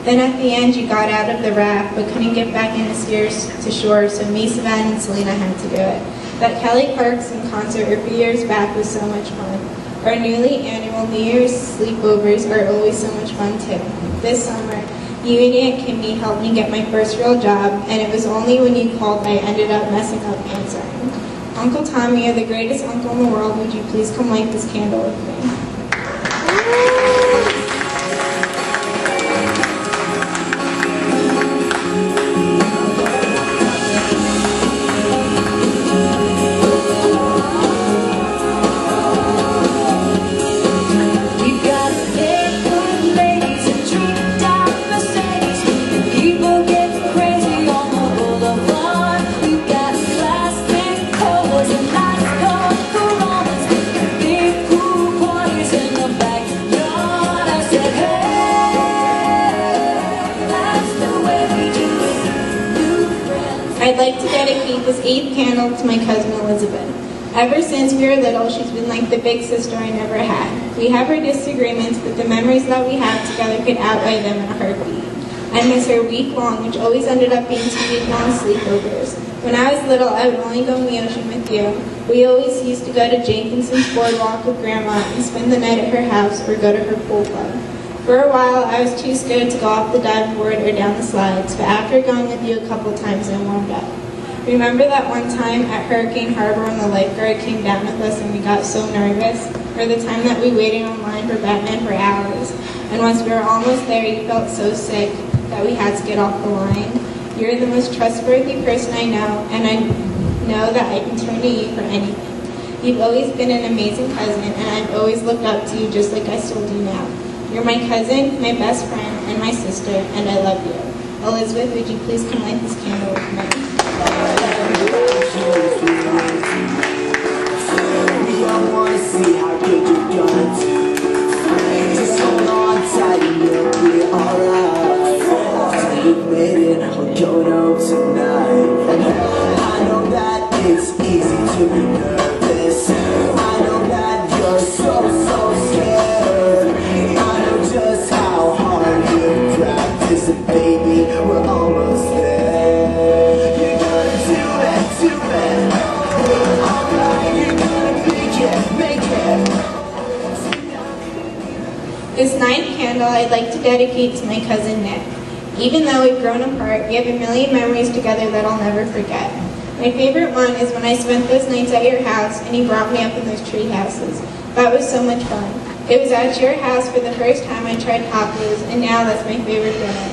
Then at the end you got out of the raft but couldn't get back in the steers to shore, so me, Savannah, and Selena had to do it. That Kelly Clarkson concert a few years back was so much fun. Our newly annual New Year's sleepovers are always so much fun too. This summer, you and Aunt Kimmy helped me get my first real job, and it was only when you called I ended up messing up answering. Uncle Tommy, you're the greatest uncle in the world. Would you please come light this candle with me? I'd like to dedicate this 8th candle to my cousin Elizabeth. Ever since we were little, she's been like the big sister I never had. We have our disagreements, but the memories that we have together could outweigh them in a heartbeat. I miss her week-long, which always ended up being 2 week-long sleepovers. When I was little, I would only go in the ocean with you. We always used to go to Jenkinson's boardwalk with Grandma and spend the night at her house or go to her pool club. For a while, I was too scared to go off the dive board or down the slides, but after going with you a couple times, I warmed up. Remember that one time at Hurricane Harbor when the lifeguard came down with us and we got so nervous? Or the time that we waited online for Batman for hours, and once we were almost there, you felt so sick that we had to get off the line? You're the most trustworthy person I know, and I know that I can turn to you for anything. You've always been an amazing cousin, and I've always looked up to you just like I still do now. You're my cousin, my best friend, and my sister, and I love you. Elizabeth, would you please come light this candle with me? We all want to see how good you're gonna do. Just hold on tight and you'll be alright. We've made it, we're going home tonight. I know that it's easy to be nervous. I know that you're so scared. Just how hard you practice it, baby, we're almost there. You're gonna do it, alright, you're gonna make it. This 9th candle I'd like to dedicate to my cousin Nick. Even though we've grown apart, we have a million memories together that I'll never forget. My favorite one is when I spent those nights at your house and you brought me up in those tree houses. That was so much fun. It was at your house for the first time I tried tacos, and now that's my favorite dinner.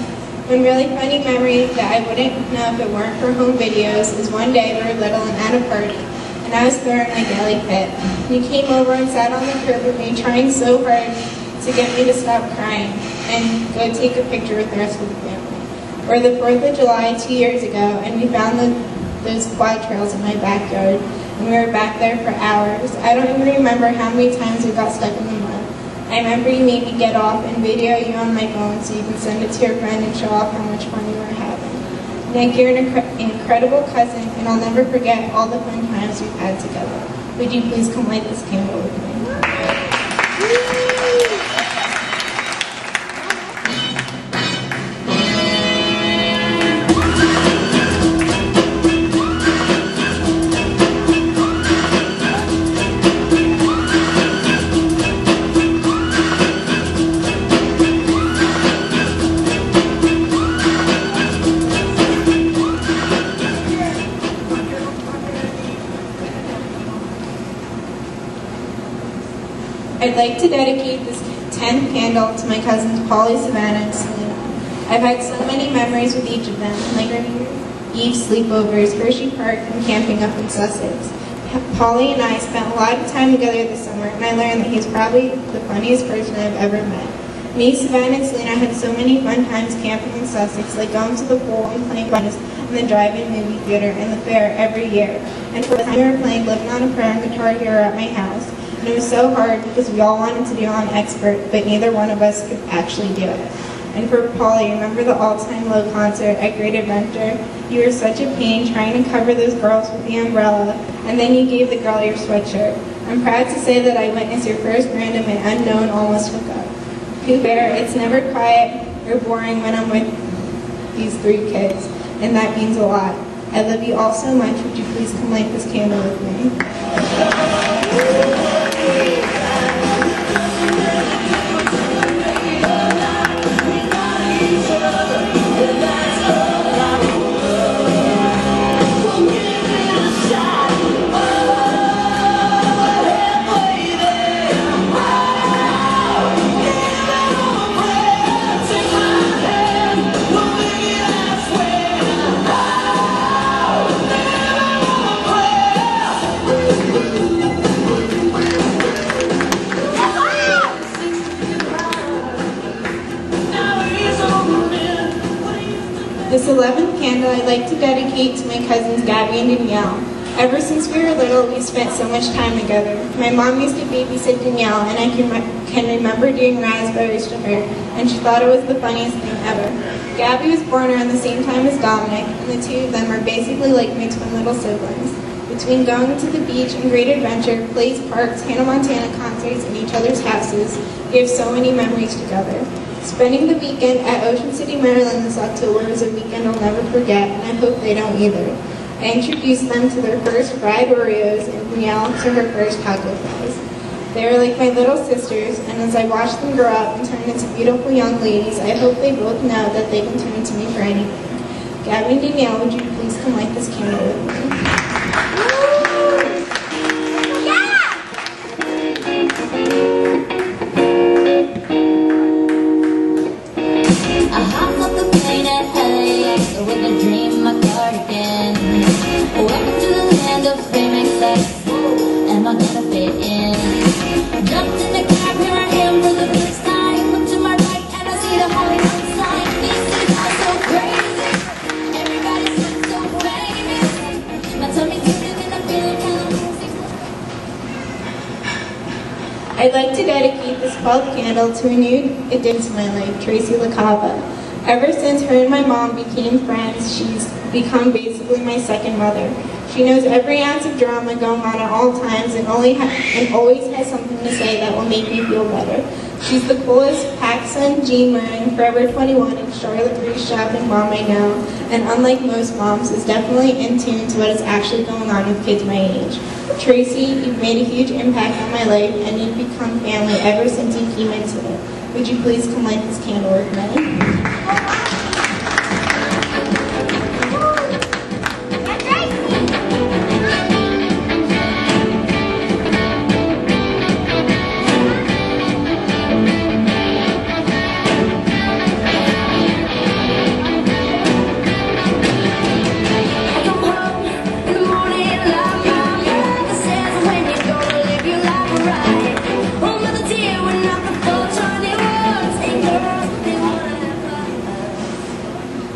One really funny memory that I wouldn't know if it weren't for home videos is one day we were little and at a party, and I was throwing my deli pit. You came over and sat on the curb with me, trying so hard to get me to stop crying and go take a picture with the rest of the family. Or the 4th of July 2 years ago, and we found those quad trails in my backyard, and we were back there for hours. I don't even remember how many times we got stuck in the mud. I remember you made me get off and video you on my phone so you can send it to your friend and show off how much fun you were having. Nick, you're an incredible cousin, and I'll never forget all the fun times we've had together. Would you please come light this candle with me? I'd like to dedicate this 10th candle to my cousins Polly, Savannah, and Selena. I've had so many memories with each of them, like our New Eve sleepovers, Hershey Park, and camping up in Sussex. Polly and I spent a lot of time together this summer, and I learned that he's probably the funniest person I've ever met. Me, Savannah, and Selena had so many fun times camping in Sussex, like going to the pool and playing tennis and the drive-in movie theater and the fair every year. And for the time we were playing Living on a Prayer and Guitar Hero at my house. And it was so hard because we all wanted to be on expert, but neither one of us could actually do it. And for Polly, remember the all-time low concert at Great Adventure? You were such a pain trying to cover those girls with the umbrella, and then you gave the girl your sweatshirt. I'm proud to say that I witnessed your first random and unknown almost hookup. Pooh Bear, it's never quiet or boring when I'm with these 3 kids, and that means a lot. I love you all so much. Would you please come light this candle with me? This 11th candle I'd like to dedicate to my cousins Gabby and Danielle. Ever since we were little, we spent so much time together. My mom used to babysit Danielle, and I can remember doing raspberries to her, and she thought it was the funniest thing ever. Gabby was born around the same time as Dominic, and the 2 of them are basically like my twin little siblings. Between going to the beach and great adventure, plays, parks, Hannah Montana concerts, and each other's houses, we have so many memories together. Spending the weekend at Ocean City, Maryland this October was a weekend I'll never forget, and I hope they don't either. I introduced them to their first fried Oreos and Danielle to her first taco fries. They are like my little sisters, and as I watch them grow up and turn into beautiful young ladies, I hope they both know that they can turn to me for anything. Gabby and Danielle, would you please come light this candle with me? Am I gonna fit in? Jumped in the cab, here I am for the first time. Look to my right and I see the Hollywood sign. These cities are so crazy. Everybody seems so famous. My tummy's turning and I'm feeling kind of woozy. I'd like to dedicate this 12th candle to a new addition to my life, Tracy LaCava. Ever since her and my mom became friends, she's become basically my second mother. She knows every ounce of drama going on at all times and always has something to say that will make me feel better. She's the coolest PacSun, jean-wearing, Forever 21, and Charlotte Russe shopping mom I know, and unlike most moms, is definitely in tune to what is actually going on with kids my age. Tracy, you've made a huge impact on my life, and you've become family ever since you came into it. Would you please come light this candle with me?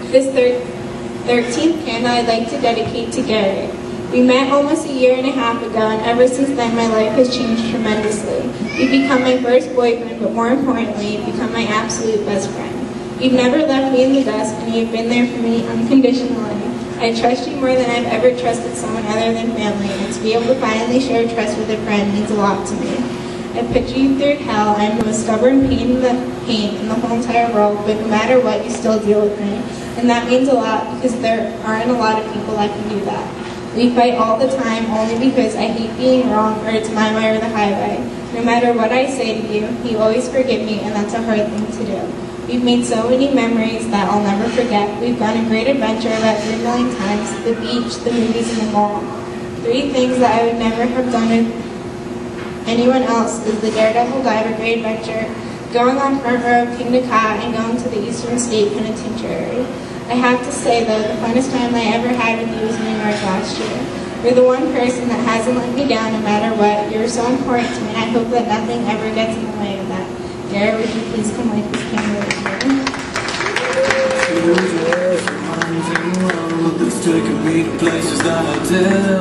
This 13th candle I'd like to dedicate to Gary. We met almost a year and a half ago, and ever since then my life has changed tremendously. You've become my first boyfriend, but more importantly, you've become my absolute best friend. You've never left me in the dust, and you've been there for me unconditionally. I trust you more than I've ever trusted someone other than family, and to be able to finally share trust with a friend means a lot to me. I put you through hell. I'm the most stubborn pain in the whole entire world, but no matter what, you still deal with me. And that means a lot because there aren't a lot of people that can do that. We fight all the time only because I hate being wrong or it's my way or the highway. No matter what I say to you, you always forgive me, and that's a hard thing to do. We've made so many memories that I'll never forget. We've gone on great adventure about 3 million times, the beach, the movies, and the mall. 3 things that I would never have done with anyone else is the Daredevil Diver Great Adventure, going on front row of King to Ka, and going to the Eastern State Penitentiary. I have to say though, the funnest time I ever had with you was in New York last year. You're the one person that hasn't let me down no matter what. You're so important to me, and I hope that nothing ever gets in the way of that. Gary, would you please come light this candle with me? Let's take me to places that I did.